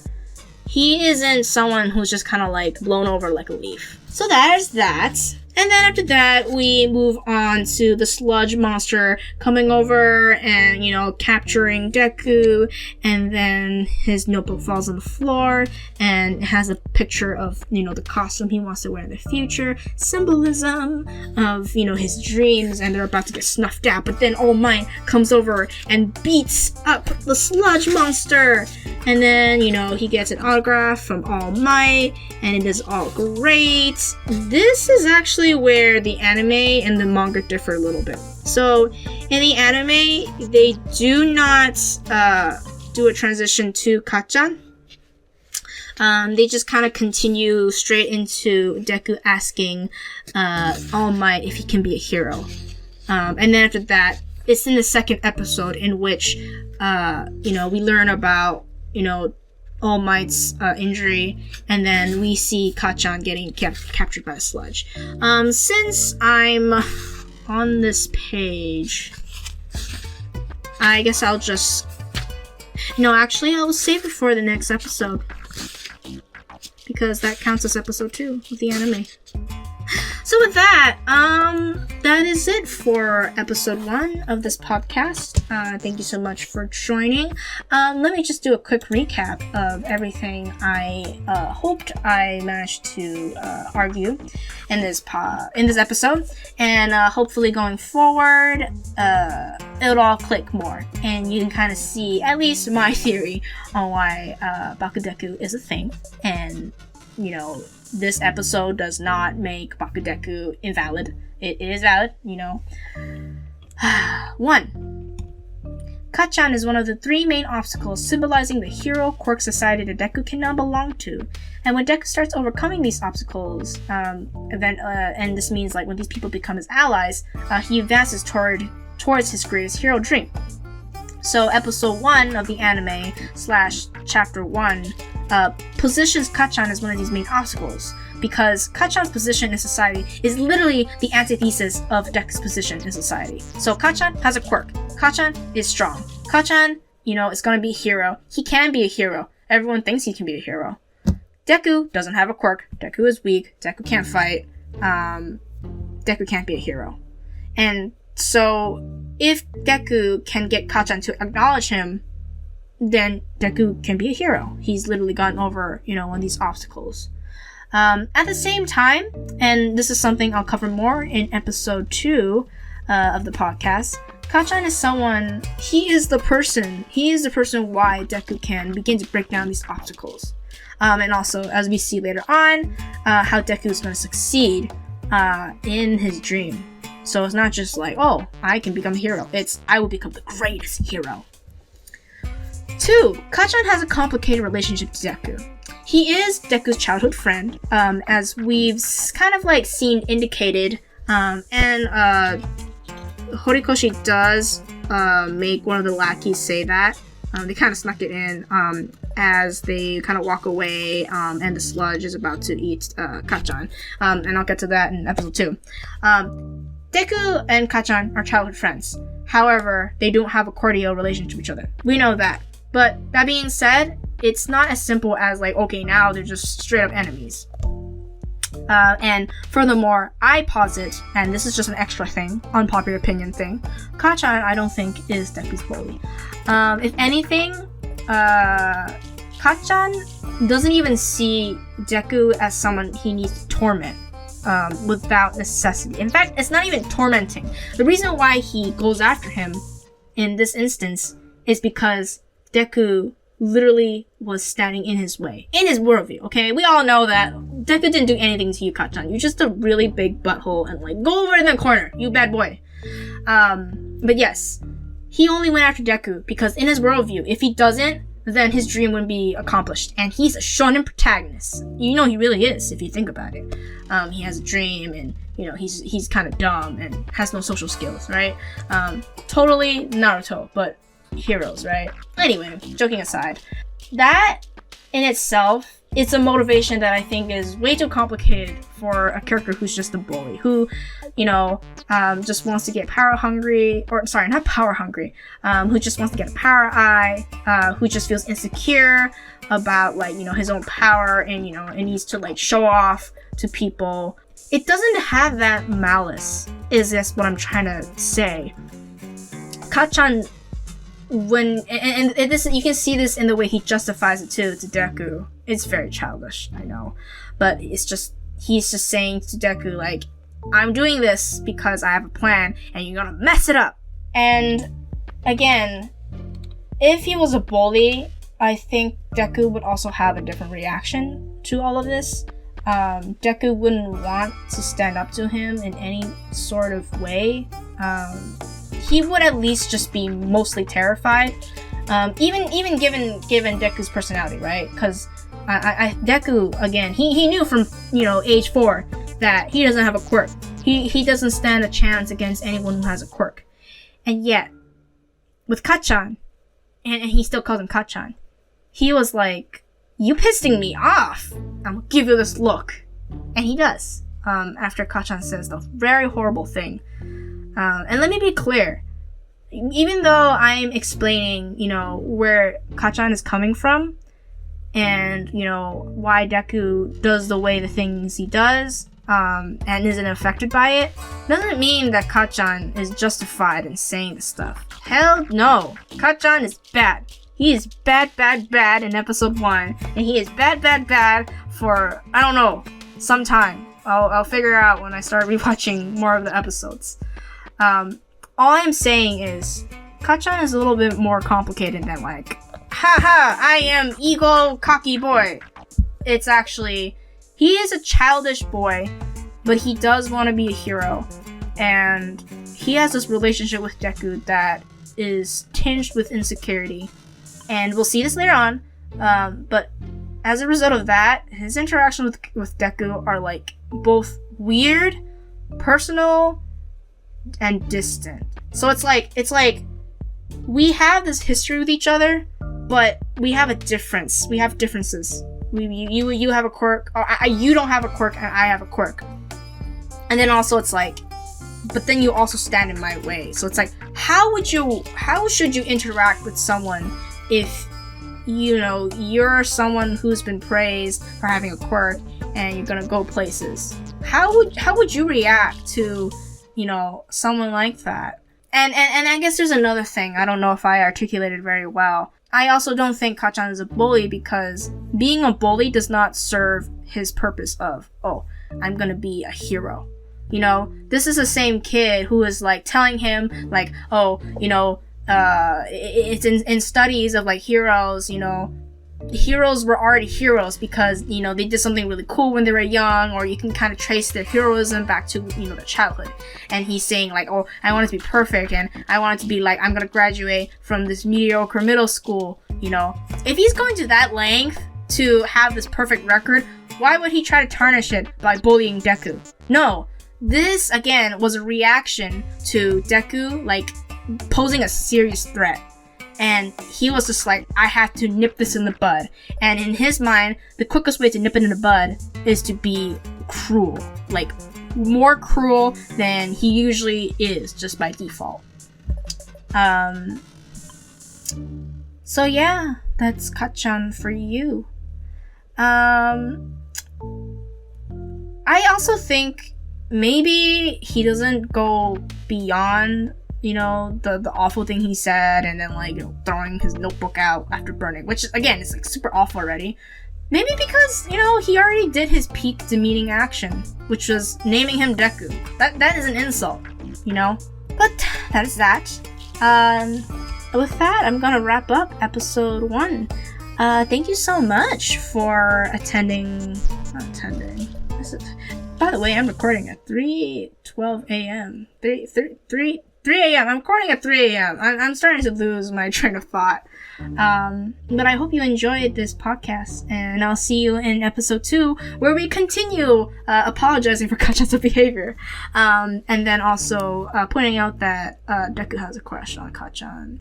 Speaker 1: he isn't someone who's just kind of like blown over like a leaf. So there's that. And then after that, we move on to the sludge monster coming over and, capturing Deku. And then his notebook falls on the floor and it has a picture of, the costume he wants to wear in the future. Symbolism of, his dreams, and they're about to get snuffed out. But then All Might comes over and beats up the sludge monster. And then, he gets an autograph from All Might and it is all great. This is actually where the anime and the manga differ a little bit. So in the anime, they do not do a transition to Kacchan. They just kind of continue straight into Deku asking All Might if he can be a hero. And then after that, it's in the second episode in which, we learn about, All Might's injury, and then we see Kacchan getting captured by a sludge. Since I'm on this page, I guess I'll just... No, actually, I will save it for the next episode, because that counts as episode 2 of the anime. So with that, that is it for episode 1 of this podcast. Thank you so much for joining. Let me just do a quick recap of everything I hoped I managed to argue in this episode, and hopefully going forward, it'll all click more, and you can kind of see at least my theory on why Bakudeku is a thing, and this episode does not make Bakudeku invalid. It is valid, 1. Kacchan is one of the 3 main obstacles symbolizing the hero quirk society that Deku can now belong to. And when Deku starts overcoming these obstacles, and this means like when these people become his allies, he advances towards his greatest hero dream. So episode 1 of the anime / chapter 1 positions Kacchan as one of these main obstacles, because Kacchan's position in society is literally the antithesis of Deku's position in society. So Kacchan has a quirk. Kacchan is strong. Kacchan, is gonna be a hero. He can be a hero. Everyone thinks he can be a hero. Deku doesn't have a quirk. Deku is weak. Deku can't fight. Deku can't be a hero. And so if Deku can get Kacchan to acknowledge him, then Deku can be a hero. He's literally gotten over, one of these obstacles. At the same time, and this is something I'll cover more in episode 2 of the podcast, Kacchan is someone, he is the person why Deku can begin to break down these obstacles. And also, as we see later on, how Deku is going to succeed in his dream. So it's not just like, oh, I can become a hero. It's, I will become the greatest hero. 2. Kacchan has a complicated relationship to Deku. He is Deku's childhood friend, as we've kind of like seen indicated, and Horikoshi does make one of the lackeys say that. They kind of snuck it in as they kind of walk away, and the sludge is about to eat Kacchan, and I'll get to that in episode 2. Deku and Kacchan are childhood friends. However, they don't have a cordial relationship with each other. We know that. But that being said, it's not as simple as like, okay, now they're just straight up enemies. And furthermore, I posit, and this is just an extra thing, unpopular opinion thing, Kacchan I don't think is Deku's bully. If anything, Kacchan doesn't even see Deku as someone he needs to torment without necessity. In fact, it's not even tormenting. The reason why he goes after him in this instance is because Deku literally was standing in his way, in his worldview, okay? We all know that Deku didn't do anything to you, Kacchan. You're just a really big butthole, and like, go over in the corner, you bad boy. But yes, he only went after Deku because in his worldview, if he doesn't, then his dream wouldn't be accomplished. And he's a shonen protagonist. He really is, if you think about it. He has a dream, and he's kind of dumb and has no social skills, right? Totally Naruto, but heroes, right? Anyway, joking aside, that in itself, it's a motivation that I think is way too complicated for a character who's just a bully, who, just wants to get power hungry, or sorry, not power hungry, who just wants to get a power eye, who just feels insecure about his own power, and and needs to show off to people. It doesn't have that malice, is just what I'm trying to say. Kacchan, and this, you can see this in the way he justifies it to Deku. It's very childish, I know, but he's just saying to Deku, I'm doing this because I have a plan, and you're gonna mess it up. And again, if he was a bully, I think Deku would also have a different reaction to all of this. Deku wouldn't want to stand up to him in any sort of way. He would at least just be mostly terrified. Even given Deku's personality, right? Because Deku, again, he knew from, age 4 that he doesn't have a quirk. He doesn't stand a chance against anyone who has a quirk. And yet, with Kacchan, and he still calls him Kacchan, he was like, you pissing me off. I'm gonna give you this look. And he does. After Kacchan says the very horrible thing. And let me be clear. Even though I'm explaining, where Kacchan is coming from, and, why Deku does the things he does, and isn't affected by it, doesn't mean that Kacchan is justified in saying this stuff. Hell no. Kacchan is bad. He is bad in episode 1, and he is bad for, I don't know, some time. I'll figure out when I start rewatching more of the episodes. All I'm saying is, Kacchan is a little bit more complicated than like, haha, I am ego cocky boy. It's actually, he is a childish boy, but he does want to be a hero, and he has this relationship with Deku that is tinged with insecurity, and we'll see this later on, but as a result of that, his interactions with Deku are like both weird, personal, and distant. So it's like we have this history with each other, but we have a difference. We have differences. You have a quirk, or you don't have a quirk, and I have a quirk. And then also it's like, but then you also stand in my way. So it's like, how should you interact with someone if you're someone who's been praised for having a quirk and you're gonna go places? How would you react to someone like that? And I guess there's another thing. I don't know if I articulated very well. I also don't think Kacchan is a bully, because being a bully does not serve his purpose of, oh, I'm gonna be a hero. This is the same kid who is like telling him like, oh, it's in studies of like heroes, heroes were already heroes because, they did something really cool when they were young, or you can kind of trace their heroism back to, their childhood. And he's saying like, oh, I want it to be perfect, and I want it to be like, I'm gonna graduate from this mediocre middle school, If he's going to that length to have this perfect record, why would he try to tarnish it by bullying Deku? No, this, again, was a reaction to Deku, like, posing a serious threat. And he was just like, I have to nip this in the bud. And in his mind, the quickest way to nip it in the bud is to be cruel. Like, more cruel than he usually is, just by default. So yeah, that's Kacchan for you. I also think maybe he doesn't go beyond the awful thing he said, and then like throwing his notebook out after burning, which again is like super awful already. Maybe because he already did his peak demeaning action, which was naming him Deku. That is an insult, But that is that. With that, I'm gonna wrap up episode 1. Thank you so much for By the way, I'm recording at 3:12 a.m. 3 a.m. I'm recording at 3 a.m. I'm starting to lose my train of thought. But I hope you enjoyed this podcast, and I'll see you in episode 2, where we continue apologizing for Kacchan's behavior. And then also pointing out that Deku has a crush on Kacchan.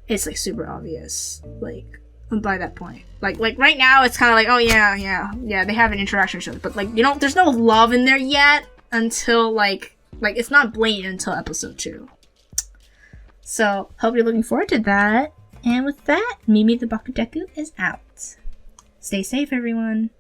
Speaker 1: It's like super obvious, like by that point. Like right now it's kind of like, oh yeah, they have an interaction with each other, but like, there's no love in there yet until like it's not blatant until episode 2. So hope you're looking forward to that. And with that, Mimi the BKDK is out. Stay safe, everyone.